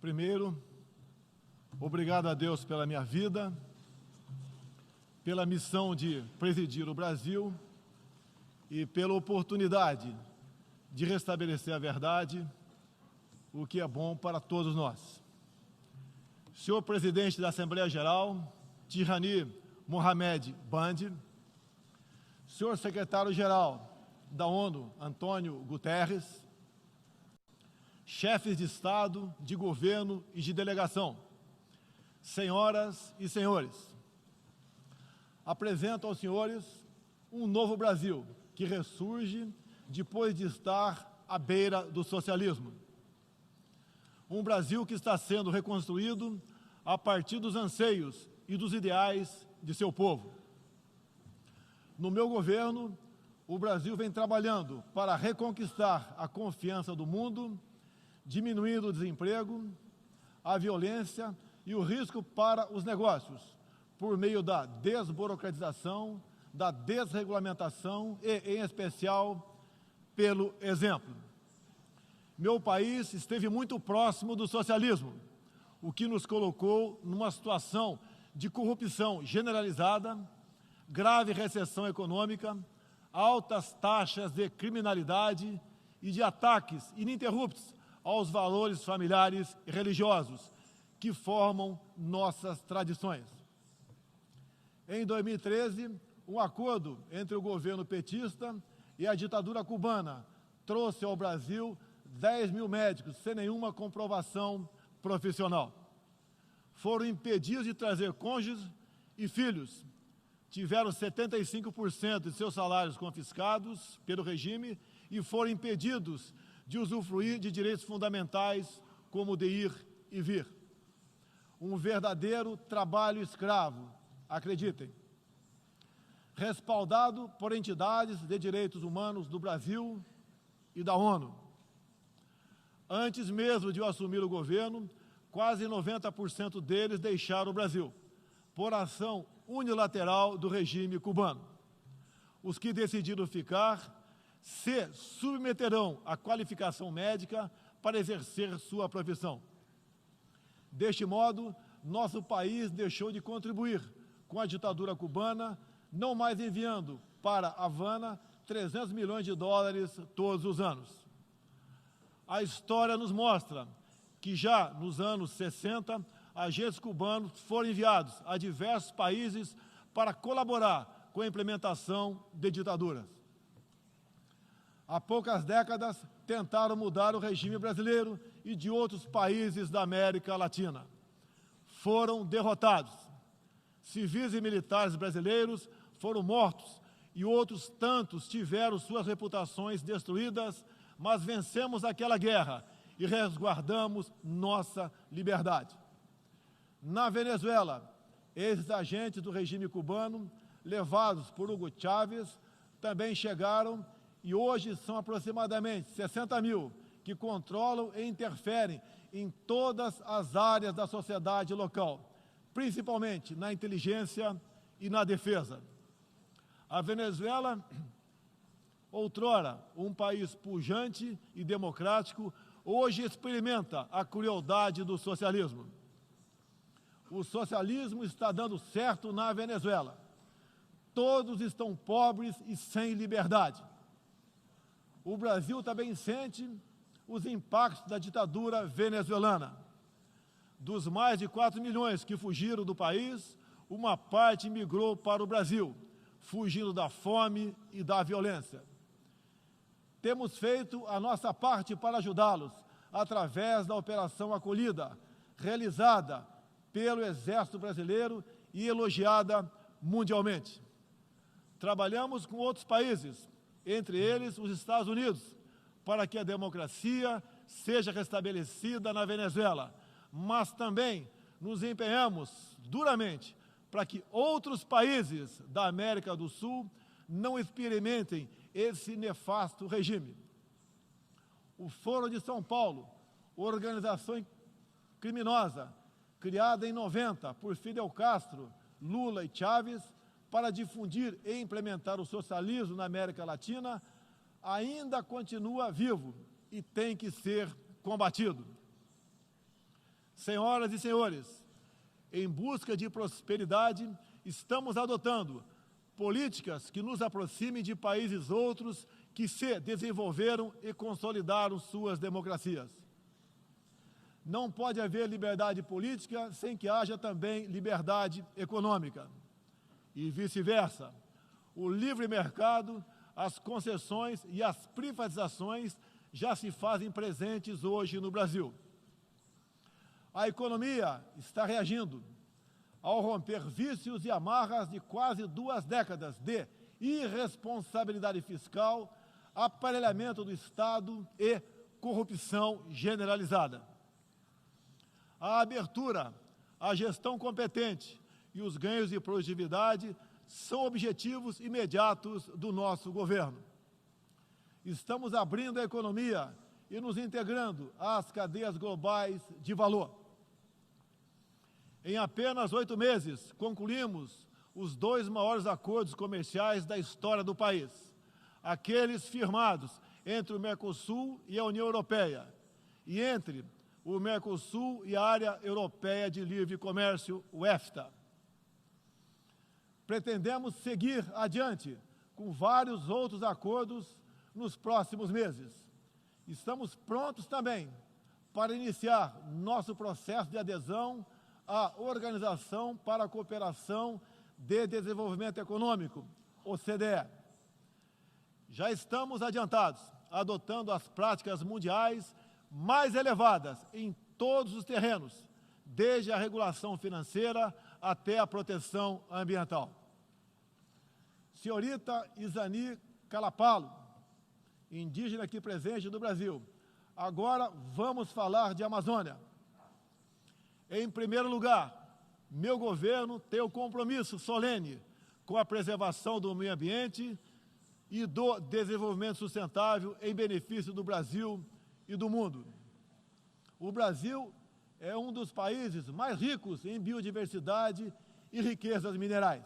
Primeiro, obrigado a Deus pela minha vida, pela missão de presidir o Brasil e pela oportunidade de restabelecer a verdade, o que é bom para todos nós. Senhor Presidente da Assembleia Geral, Tirani Mohamed Bandi, Senhor Secretário-Geral da ONU, Antônio Guterres, chefes de Estado, de governo e de delegação, senhoras e senhores, apresento aos senhores um novo Brasil que ressurge depois de estar à beira do socialismo. Um Brasil que está sendo reconstruído a partir dos anseios e dos ideais de seu povo. No meu governo, o Brasil vem trabalhando para reconquistar a confiança do mundo, diminuindo o desemprego, a violência e o risco para os negócios, por meio da desburocratização, da desregulamentação e, em especial, pelo exemplo. Meu país esteve muito próximo do socialismo, o que nos colocou numa situação de corrupção generalizada, grave recessão econômica, altas taxas de criminalidade e de ataques ininterruptos aos valores familiares e religiosos que formam nossas tradições. Em 2013, um acordo entre o governo petista e a ditadura cubana trouxe ao Brasil 10 mil médicos sem nenhuma comprovação profissional. Foram impedidos de trazer cônjuges e filhos. Tiveram 75% de seus salários confiscados pelo regime e foram impedidos de usufruir de direitos fundamentais como o de ir e vir. Um verdadeiro trabalho escravo, acreditem. Respaldado por entidades de direitos humanos do Brasil e da ONU. Antes mesmo de eu assumir o governo, quase 90% deles deixaram o Brasil, por ação unilateral do regime cubano. Os que decidiram ficar se submeterão à qualificação médica para exercer sua profissão. Deste modo, nosso país deixou de contribuir com a ditadura cubana, não mais enviando para Havana 300 milhões de dólares todos os anos. A história nos mostra que já nos anos 60, agentes cubanos foram enviados a diversos países para colaborar com a implementação de ditaduras. Há poucas décadas, tentaram mudar o regime brasileiro e de outros países da América Latina. Foram derrotados. Civis e militares brasileiros foram mortos e outros tantos tiveram suas reputações destruídas, mas vencemos aquela guerra e resguardamos nossa liberdade. Na Venezuela, esses agentes do regime cubano, levados por Hugo Chávez, também chegaram e hoje são aproximadamente 60 mil que controlam e interferem em todas as áreas da sociedade local, principalmente na inteligência e na defesa. A Venezuela, outrora um país pujante e democrático, hoje experimenta a crueldade do socialismo. O socialismo está dando certo na Venezuela. Todos estão pobres e sem liberdade. O Brasil também sente os impactos da ditadura venezuelana. Dos mais de 4 milhões que fugiram do país, uma parte migrou para o Brasil, fugindo da fome e da violência. Temos feito a nossa parte para ajudá-los, através da Operação Acolhida, realizada pelo Exército Brasileiro e elogiada mundialmente. Trabalhamos com outros países, entre eles os Estados Unidos, para que a democracia seja restabelecida na Venezuela, mas também nos empenhamos duramente para que outros países da América do Sul não experimentem esse nefasto regime. O Foro de São Paulo, organização criminosa, criada em 90 por Fidel Castro, Lula e Chávez, para difundir e implementar o socialismo na América Latina, ainda continua vivo e tem que ser combatido. Senhoras e senhores, em busca de prosperidade, estamos adotando políticas que nos aproximem de países outros que se desenvolveram e consolidaram suas democracias. Não pode haver liberdade política sem que haja também liberdade econômica. E vice-versa. O livre mercado, as concessões e as privatizações já se fazem presentes hoje no Brasil. A economia está reagindo ao romper vícios e amarras de quase 2 décadas de irresponsabilidade fiscal, aparelhamento do Estado e corrupção generalizada. A abertura, a gestão competente e os ganhos de produtividade são objetivos imediatos do nosso governo. Estamos abrindo a economia e nos integrando às cadeias globais de valor. Em apenas 8 meses, concluímos os 2 maiores acordos comerciais da história do país, aqueles firmados entre o Mercosul e a União Europeia, e entre o Mercosul e a Área Europeia de Livre Comércio, o EFTA. Pretendemos seguir adiante com vários outros acordos nos próximos meses. Estamos prontos também para iniciar nosso processo de adesão à Organização para a Cooperação de Desenvolvimento Econômico, OCDE. Já estamos adiantados, adotando as práticas mundiais mais elevadas em todos os terrenos, desde a regulação financeira até a proteção ambiental. Senhorita Isani Calapalo, indígena aqui presente do Brasil, agora vamos falar de Amazônia. Em primeiro lugar, meu governo tem o compromisso solene com a preservação do meio ambiente e do desenvolvimento sustentável em benefício do Brasil e do mundo. O Brasil é um dos países mais ricos em biodiversidade e riquezas minerais.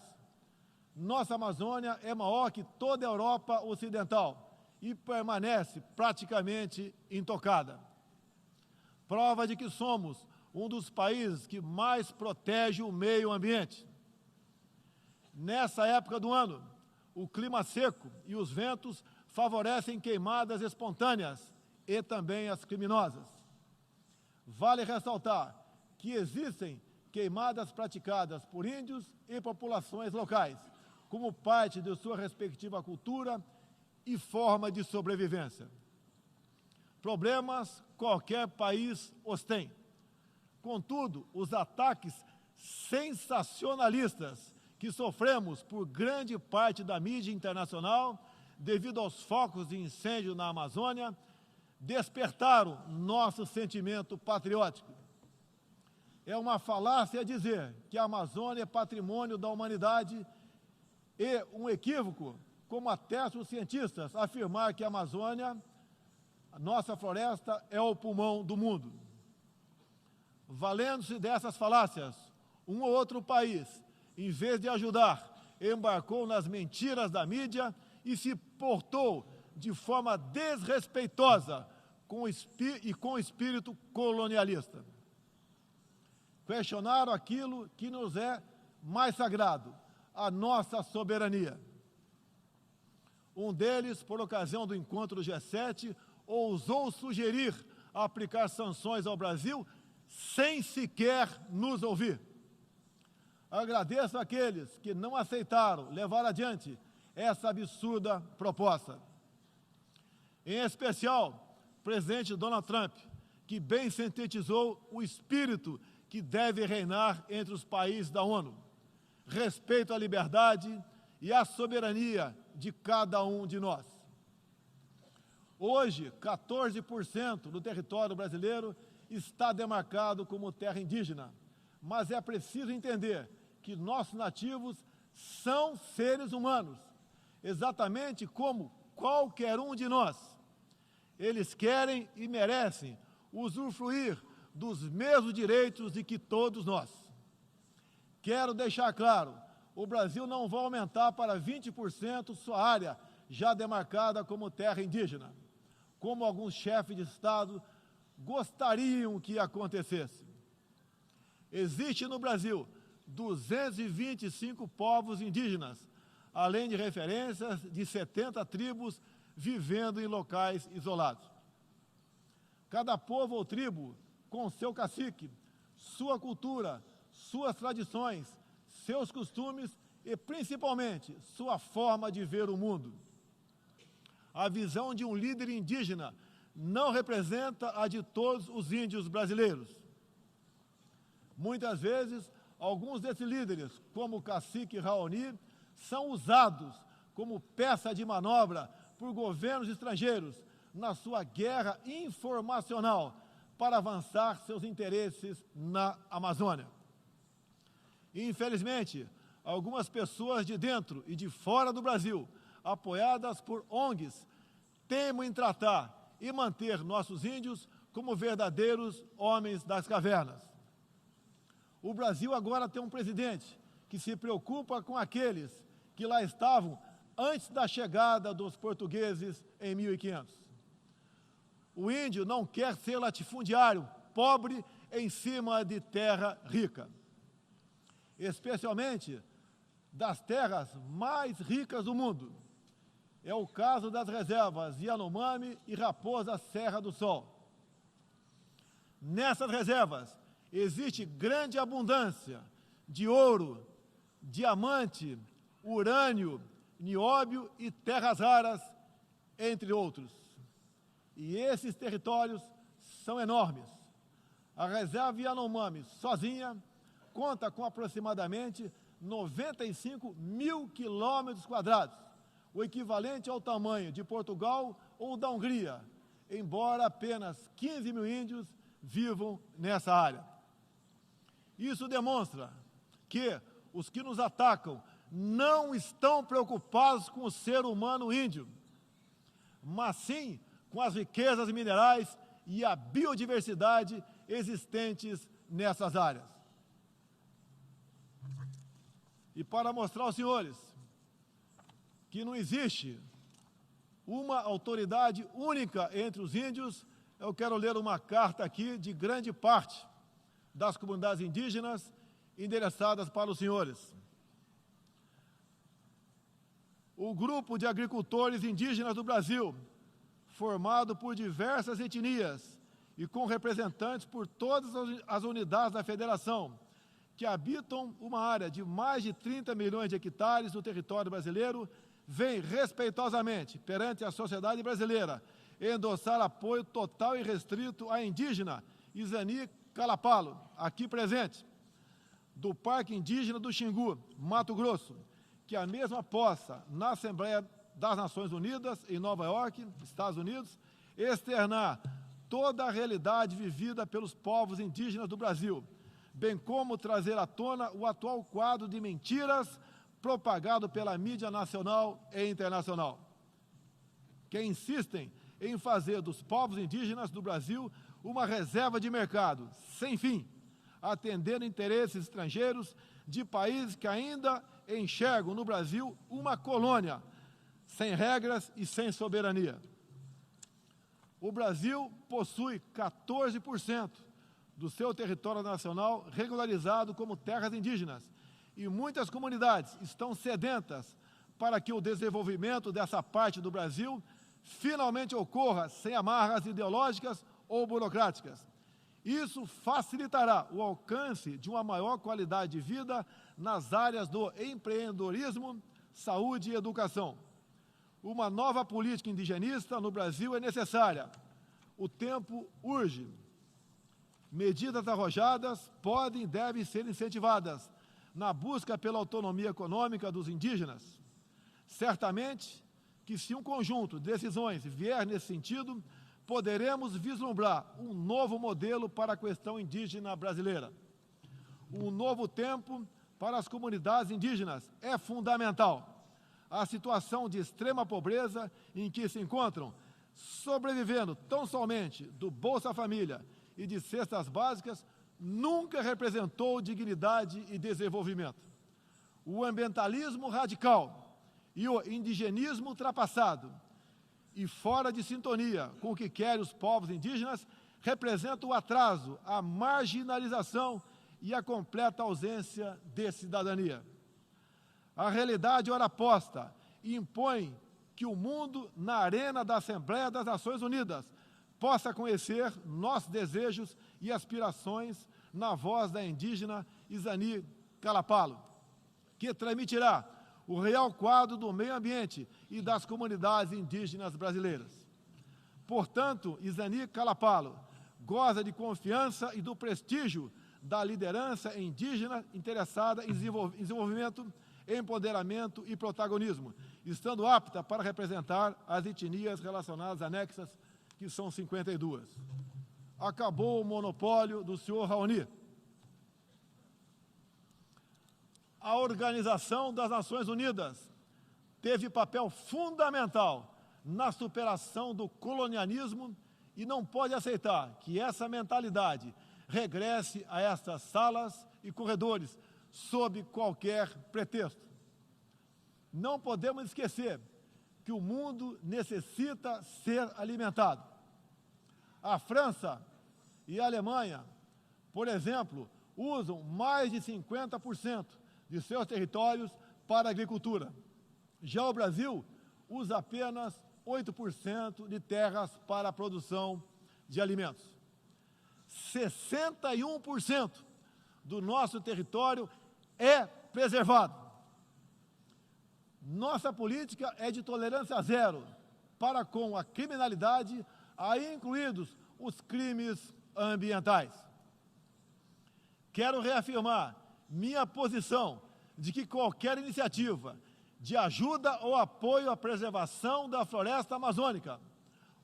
Nossa Amazônia é maior que toda a Europa Ocidental e permanece praticamente intocada. Prova de que somos um dos países que mais protege o meio ambiente. Nessa época do ano, o clima seco e os ventos favorecem queimadas espontâneas e também as criminosas. Vale ressaltar que existem queimadas praticadas por índios e populações locais, como parte de sua respectiva cultura e forma de sobrevivência. Problemas qualquer país os tem. Contudo, os ataques sensacionalistas que sofremos por grande parte da mídia internacional, devido aos focos de incêndio na Amazônia, despertaram nosso sentimento patriótico. É uma falácia dizer que a Amazônia é patrimônio da humanidade e um equívoco, como atestam os cientistas, afirmar que a Amazônia, a nossa floresta, é o pulmão do mundo. Valendo-se dessas falácias, um ou outro país, em vez de ajudar, embarcou nas mentiras da mídia e se portou de forma desrespeitosa com espírito colonialista. Questionaram aquilo que nos é mais sagrado, a nossa soberania. Um deles, por ocasião do encontro do G7, ousou sugerir aplicar sanções ao Brasil sem sequer nos ouvir. Agradeço àqueles que não aceitaram levar adiante essa absurda proposta. Em especial, o presidente Donald Trump, que bem sintetizou o espírito que deve reinar entre os países da ONU: respeito à liberdade e à soberania de cada um de nós. Hoje, 14% do território brasileiro está demarcado como terra indígena, mas é preciso entender que nossos nativos são seres humanos, exatamente como qualquer um de nós. Eles querem e merecem usufruir dos mesmos direitos de que todos nós. Quero deixar claro, o Brasil não vai aumentar para 20% sua área já demarcada como terra indígena, como alguns chefes de Estado gostariam que acontecesse. Existe no Brasil 225 povos indígenas, além de referências de 70 tribos vivendo em locais isolados. Cada povo ou tribo, com seu cacique, sua cultura, suas tradições, seus costumes e, principalmente, sua forma de ver o mundo. A visão de um líder indígena não representa a de todos os índios brasileiros. Muitas vezes, alguns desses líderes, como o cacique Raoni, são usados como peça de manobra por governos estrangeiros na sua guerra informacional para avançar seus interesses na Amazônia. Infelizmente, algumas pessoas de dentro e de fora do Brasil, apoiadas por ONGs, temem em tratar e manter nossos índios como verdadeiros homens das cavernas. O Brasil agora tem um presidente que se preocupa com aqueles que lá estavam antes da chegada dos portugueses em 1500. O índio não quer ser latifundiário, pobre em cima de terra rica, especialmente das terras mais ricas do mundo. É o caso das reservas Yanomami e Raposa Serra do Sol. Nessas reservas existe grande abundância de ouro, diamante, urânio, nióbio e terras raras, entre outros. E esses territórios são enormes. A reserva Yanomami, sozinha, conta com aproximadamente 95 mil quilômetros quadrados, o equivalente ao tamanho de Portugal ou da Hungria, embora apenas 15 mil índios vivam nessa área. Isso demonstra que os que nos atacam não estão preocupados com o ser humano índio, mas sim com as riquezas minerais e a biodiversidade existentes nessas áreas. E para mostrar aos senhores que não existe uma autoridade única entre os índios, eu quero ler uma carta aqui de grande parte das comunidades indígenas endereçadas para os senhores. O grupo de agricultores indígenas do Brasil, formado por diversas etnias e com representantes por todas as unidades da federação, que habitam uma área de mais de 30 milhões de hectares no território brasileiro, vem respeitosamente perante a sociedade brasileira endossar apoio total e restrito à indígena Izani Calapalo, aqui presente, do Parque Indígena do Xingu, Mato Grosso, que a mesma possa, na Assembleia das Nações Unidas, em Nova York, Estados Unidos, externar toda a realidade vivida pelos povos indígenas do Brasil, bem como trazer à tona o atual quadro de mentiras propagado pela mídia nacional e internacional, que insistem em fazer dos povos indígenas do Brasil uma reserva de mercado sem fim, atendendo interesses estrangeiros de países que ainda enxergam no Brasil uma colônia, sem regras e sem soberania. O Brasil possui 14% do seu território nacional regularizado como terras indígenas, e muitas comunidades estão sedentas para que o desenvolvimento dessa parte do Brasil finalmente ocorra sem amarras ideológicas ou burocráticas. Isso facilitará o alcance de uma maior qualidade de vida nas áreas do empreendedorismo, saúde e educação. Uma nova política indigenista no Brasil é necessária. O tempo urge. Medidas arrojadas podem e devem ser incentivadas na busca pela autonomia econômica dos indígenas. Certamente que, se um conjunto de decisões vier nesse sentido, poderemos vislumbrar um novo modelo para a questão indígena brasileira. Um novo tempo para as comunidades indígenas é fundamental. A situação de extrema pobreza em que se encontram, sobrevivendo tão somente do Bolsa Família e de cestas básicas, nunca representou dignidade e desenvolvimento. O ambientalismo radical e o indigenismo ultrapassado e fora de sintonia com o que querem os povos indígenas representam o atraso, a marginalização e a completa ausência de cidadania. A realidade ora posta impõe que o mundo, na arena da Assembleia das Nações Unidas, possa conhecer nossos desejos e aspirações na voz da indígena Izani Kalapalo, que transmitirá o real quadro do meio ambiente e das comunidades indígenas brasileiras. Portanto, Izani Kalapalo goza de confiança e do prestígio da liderança indígena interessada em desenvolvimento, empoderamento e protagonismo, estando apta para representar as etnias relacionadas anexas, que são 52. Acabou o monopólio do senhor Raoni. A Organização das Nações Unidas teve papel fundamental na superação do colonialismo e não pode aceitar que essa mentalidade regresse a estas salas e corredores sob qualquer pretexto. Não podemos esquecer que o mundo necessita ser alimentado. A França e a Alemanha, por exemplo, usam mais de 50% de seus territórios para a agricultura. Já o Brasil usa apenas 8% de terras para a produção de alimentos. 61% do nosso território é preservado. Nossa política é de tolerância zero para com a criminalidade, aí incluídos os crimes ambientais. Quero reafirmar minha posição de que qualquer iniciativa de ajuda ou apoio à preservação da floresta amazônica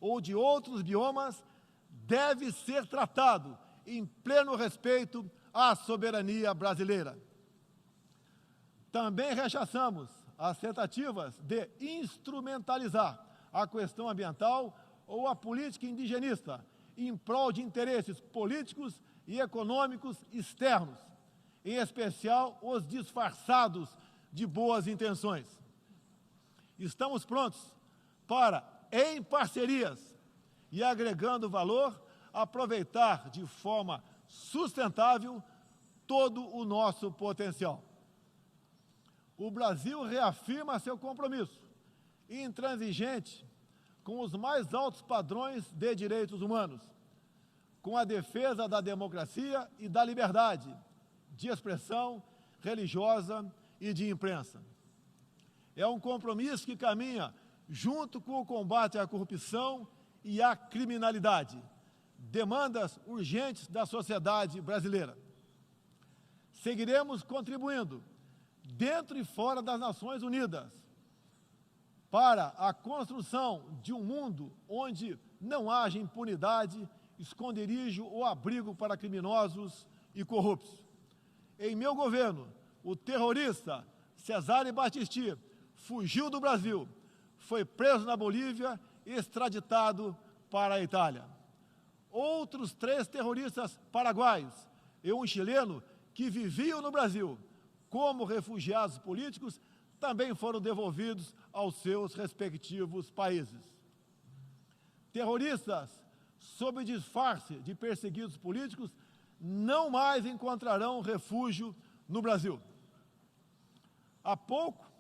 ou de outros biomas deve ser tratado em pleno respeito à soberania brasileira. Também rechaçamos as tentativas de instrumentalizar a questão ambiental ou a política indigenista em prol de interesses políticos e econômicos externos, em especial os disfarçados de boas intenções. Estamos prontos para, em parcerias e agregando valor, aproveitar de forma sustentável todo o nosso potencial. O Brasil reafirma seu compromisso intransigente com os mais altos padrões de direitos humanos, com a defesa da democracia e da liberdade de expressão religiosa e de imprensa. É um compromisso que caminha junto com o combate à corrupção e à criminalidade, demandas urgentes da sociedade brasileira. Seguiremos contribuindo, dentro e fora das Nações Unidas, para a construção de um mundo onde não haja impunidade, esconderijo ou abrigo para criminosos e corruptos. Em meu governo, o terrorista Cesare Battisti fugiu do Brasil, foi preso na Bolívia e extraditado para a Itália. Outros 3 terroristas paraguaios e um chileno que viviam no Brasil como refugiados políticos também foram devolvidos aos seus respectivos países. Terroristas, sob disfarce de perseguidos políticos, não mais encontrarão refúgio no Brasil. Há pouco,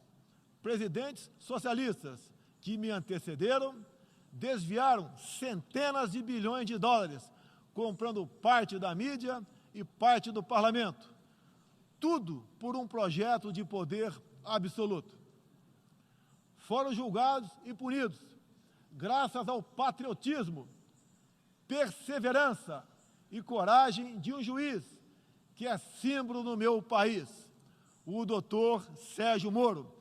presidentes socialistas que me antecederam desviaram centenas de bilhões de dólares, comprando parte da mídia e parte do parlamento. Tudo por um projeto de poder absoluto. Foram julgados e punidos, graças ao patriotismo, perseverança e coragem de um juiz que é símbolo no meu país, o doutor Sérgio Moro,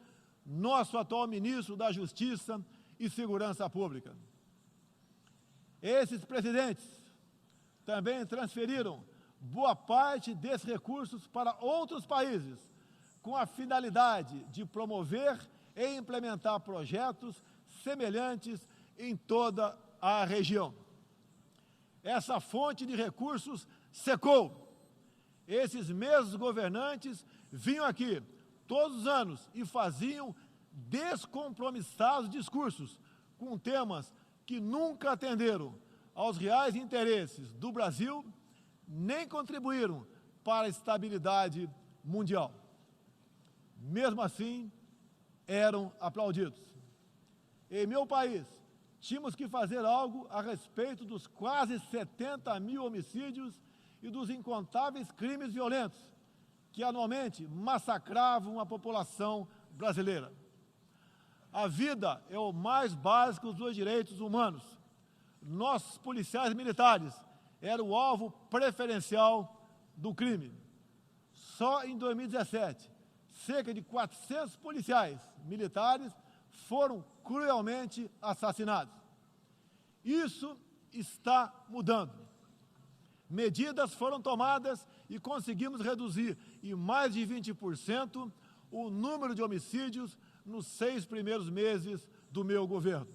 nosso atual ministro da Justiça e Segurança Pública. Esses presidentes também transferiram boa parte desses recursos para outros países, com a finalidade de promover e implementar projetos semelhantes em toda a região. Essa fonte de recursos secou. Esses mesmos governantes vinham aqui todos os anos e faziam descompromissados discursos com temas que nunca atenderam aos reais interesses do Brasil, nem contribuíram para a estabilidade mundial. Mesmo assim, eram aplaudidos. Em meu país, tínhamos que fazer algo a respeito dos quase 70 mil homicídios e dos incontáveis crimes violentos que anualmente massacravam a população brasileira. A vida é o mais básico dos direitos humanos. Nossos policiais militares eram o alvo preferencial do crime. Só em 2017, cerca de 400 policiais militares foram cruelmente assassinados. Isso está mudando. Medidas foram tomadas e conseguimos reduzir em mais de 20% o número de homicídios nos 6 primeiros meses do meu governo.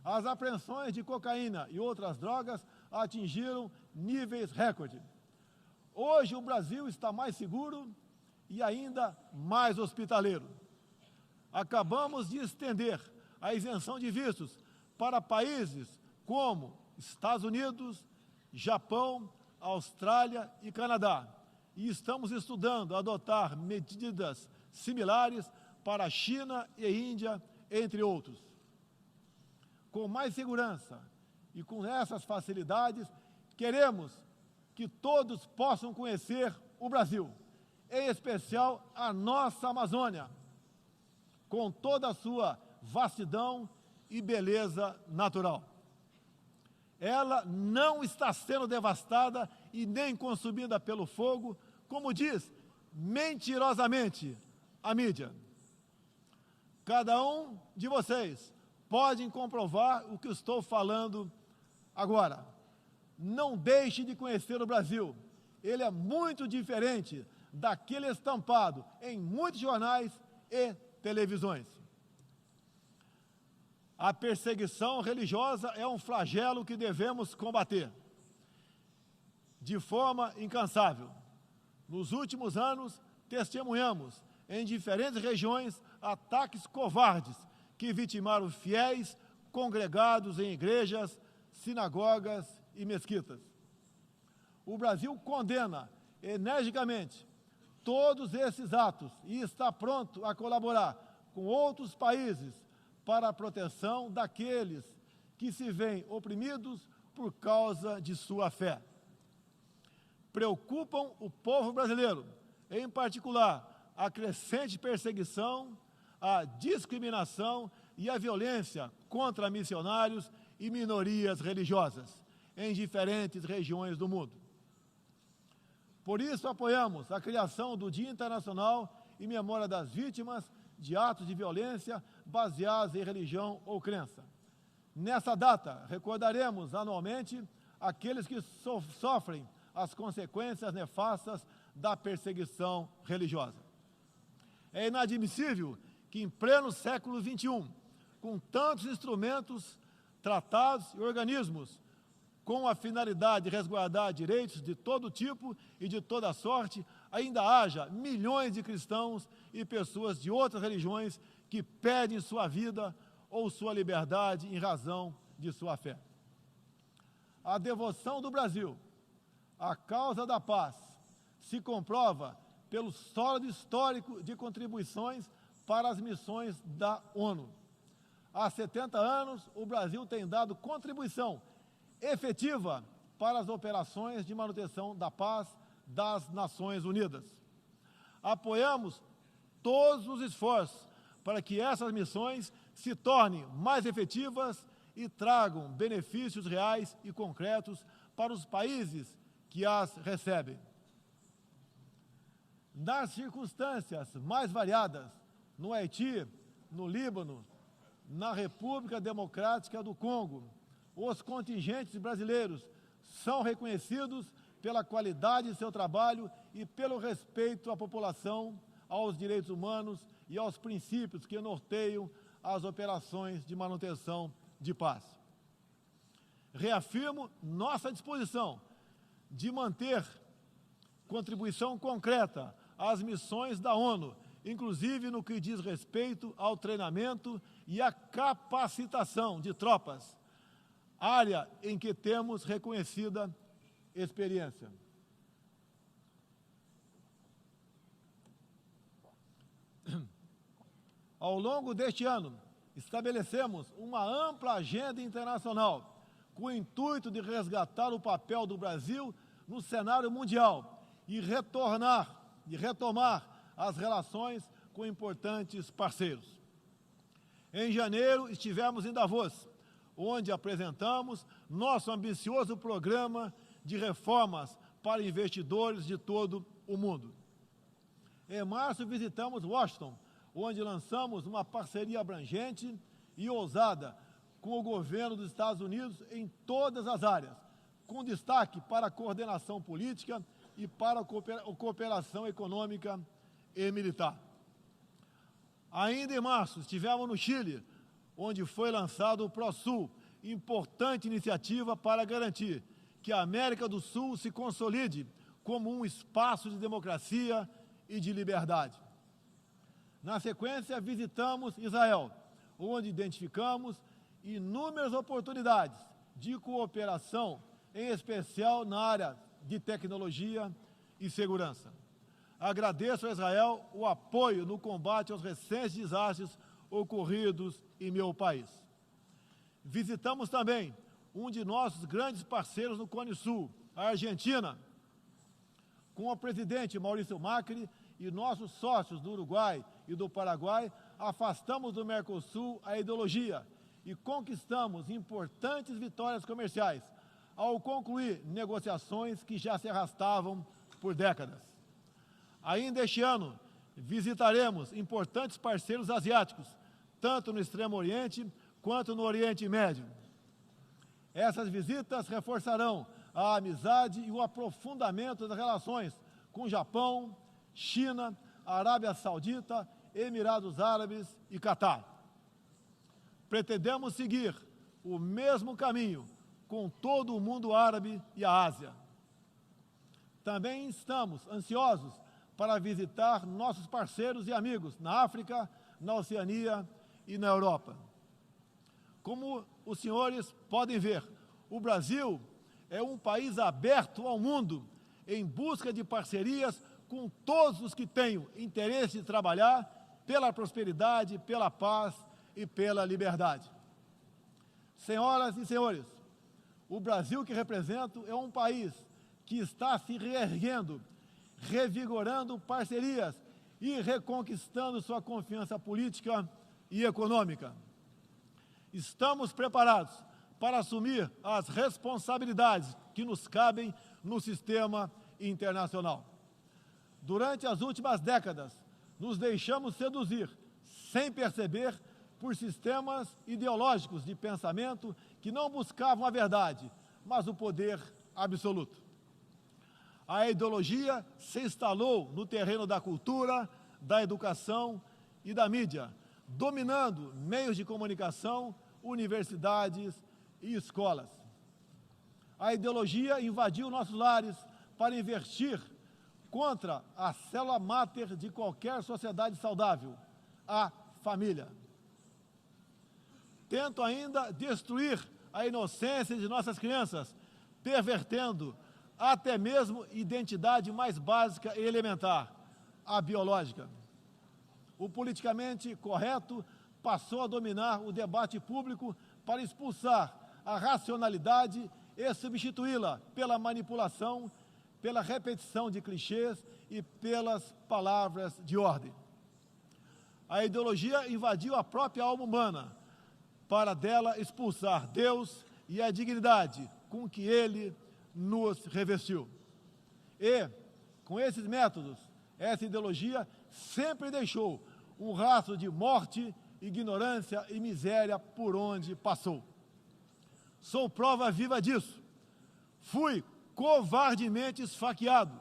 As apreensões de cocaína e outras drogas atingiram níveis recorde. Hoje o Brasil está mais seguro e ainda mais hospitaleiro. Acabamos de estender a isenção de vistos para países como Estados Unidos, Japão, Austrália e Canadá. E estamos estudando adotar medidas similares para a China e Índia, entre outros. Com mais segurança e com essas facilidades, queremos que todos possam conhecer o Brasil, em especial a nossa Amazônia, com toda a sua vastidão e beleza natural. Ela não está sendo devastada e nem consumida pelo fogo, como diz mentirosamente a mídia. Cada um de vocês pode comprovar o que estou falando agora. Não deixe de conhecer o Brasil. Ele é muito diferente daquele estampado em muitos jornais e televisões. A perseguição religiosa é um flagelo que devemos combater de forma incansável. Nos últimos anos, testemunhamos em diferentes regiões ataques covardes que vitimaram fiéis congregados em igrejas, sinagogas e mesquitas. O Brasil condena energicamente todos esses atos e está pronto a colaborar com outros países para a proteção daqueles que se veem oprimidos por causa de sua fé. Preocupam o povo brasileiro, em particular, a crescente perseguição, a discriminação e a violência contra missionários e minorias religiosas em diferentes regiões do mundo. Por isso, apoiamos a criação do Dia Internacional em memória das vítimas de atos de violência baseados em religião ou crença. Nessa data, recordaremos anualmente aqueles que sofrem as consequências nefastas da perseguição religiosa. É inadmissível que, em pleno século XXI, com tantos instrumentos, tratados e organismos com a finalidade de resguardar direitos de todo tipo e de toda sorte, ainda haja milhões de cristãos e pessoas de outras religiões que perdem sua vida ou sua liberdade em razão de sua fé. A devoção do Brasil à causa da paz se comprova pelo sólido histórico de contribuições para as missões da ONU. Há 70 anos, o Brasil tem dado contribuição efetiva para as operações de manutenção da paz das Nações Unidas. Apoiamos todos os esforços para que essas missões se tornem mais efetivas e tragam benefícios reais e concretos para os países que as recebem. Nas circunstâncias mais variadas, no Haiti, no Líbano, na República Democrática do Congo, os contingentes brasileiros são reconhecidos pela qualidade de seu trabalho e pelo respeito à população, aos direitos humanos e aos princípios que norteiam as operações de manutenção de paz. Reafirmo nossa disposição de manter contribuição concreta às missões da ONU, inclusive no que diz respeito ao treinamento e à capacitação de tropas, área em que temos reconhecida experiência. Ao longo deste ano, estabelecemos uma ampla agenda internacional com o intuito de resgatar o papel do Brasil no cenário mundial e retomar as relações com importantes parceiros. Em janeiro, estivemos em Davos, onde apresentamos nosso ambicioso programa de reformas para investidores de todo o mundo. Em março, visitamos Washington, onde lançamos uma parceria abrangente e ousada com o governo dos Estados Unidos em todas as áreas, com destaque para a coordenação política e para a cooperação econômica e militar. Ainda em março, estivemos no Chile, onde foi lançado o ProSul, importante iniciativa para garantir que a América do Sul se consolide como um espaço de democracia e de liberdade. Na sequência, visitamos Israel, onde identificamos inúmeras oportunidades de cooperação, em especial na área de tecnologia e segurança. Agradeço a Israel o apoio no combate aos recentes desastres ocorridos em meu país. Visitamos também um de nossos grandes parceiros no Cone Sul, a Argentina, com o presidente Maurício Macri e nossos sócios do Uruguai e do Paraguai, afastamos do Mercosul a ideologia e conquistamos importantes vitórias comerciais, ao concluir negociações que já se arrastavam por décadas. Ainda este ano, visitaremos importantes parceiros asiáticos, tanto no Extremo Oriente quanto no Oriente Médio. Essas visitas reforçarão a amizade e o aprofundamento das relações com Japão, China, Arábia Saudita, Emirados Árabes e Catar. Pretendemos seguir o mesmo caminho com todo o mundo árabe e a Ásia. Também estamos ansiosos para visitar nossos parceiros e amigos na África, na Oceania e na Europa. Como os senhores podem ver, o Brasil é um país aberto ao mundo em busca de parcerias com todos os que tenham interesse de trabalhar pela prosperidade, pela paz e pela liberdade. Senhoras e senhores, o Brasil que represento é um país que está se reerguendo, revigorando parcerias e reconquistando sua confiança política e econômica. Estamos preparados para assumir as responsabilidades que nos cabem no sistema internacional. Durante as últimas décadas, nos deixamos seduzir, sem perceber, por sistemas ideológicos de pensamento que não buscavam a verdade, mas o poder absoluto. A ideologia se instalou no terreno da cultura, da educação e da mídia, dominando meios de comunicação, universidades e escolas. A ideologia invadiu nossos lares para investir contra a célula máter de qualquer sociedade saudável, a família. Tento ainda destruir a inocência de nossas crianças, pervertendo até mesmo identidade mais básica e elementar, a biológica. O politicamente correto passou a dominar o debate público para expulsar a racionalidade e substituí-la pela manipulação, pela repetição de clichês e pelas palavras de ordem. A ideologia invadiu a própria alma humana, para dela expulsar Deus e a dignidade com que Ele nos revestiu. E, com esses métodos, essa ideologia sempre deixou um rastro de morte, ignorância e miséria por onde passou. Sou prova viva disso. Fui covardemente esfaqueado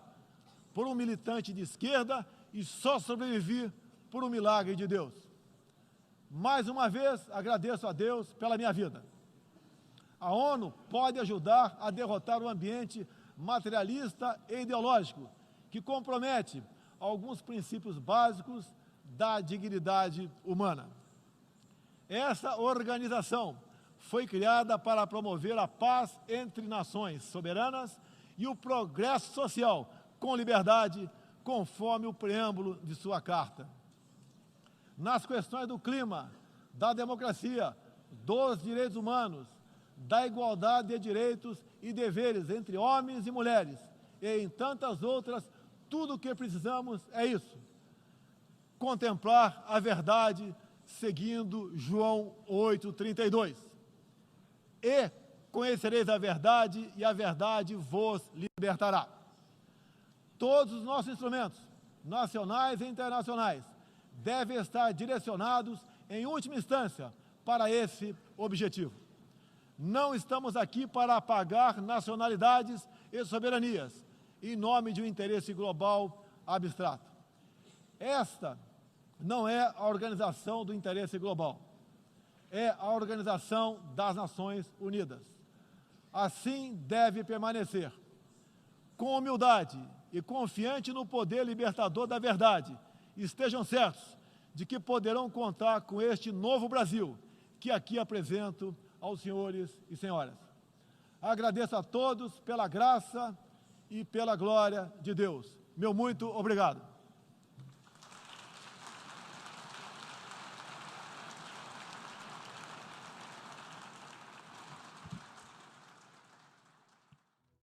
por um militante de esquerda e só sobrevivi por um milagre de Deus. Mais uma vez, agradeço a Deus pela minha vida. A ONU pode ajudar a derrotar o ambiente materialista e ideológico que compromete alguns princípios básicos da dignidade humana. Essa organização foi criada para promover a paz entre nações soberanas e o progresso social com liberdade, conforme o preâmbulo de sua carta. nas questões do clima, da democracia, dos direitos humanos, da igualdade de direitos e deveres entre homens e mulheres, e em tantas outras, tudo o que precisamos é isso: contemplar a verdade seguindo João 8,32. E conhecereis a verdade, e a verdade vos libertará. Todos os nossos instrumentos, nacionais e internacionais, devem estar direcionados, em última instância, para esse objetivo. Não estamos aqui para apagar nacionalidades e soberanias, em nome de um interesse global abstrato. Esta não é a organização do interesse global, é a Organização das Nações Unidas. Assim deve permanecer, com humildade e confiante no poder libertador da verdade. Estejam certos de que poderão contar com este novo Brasil, que aqui apresento aos senhores e senhoras. Agradeço a todos pela graça e pela glória de Deus. Meu muito obrigado.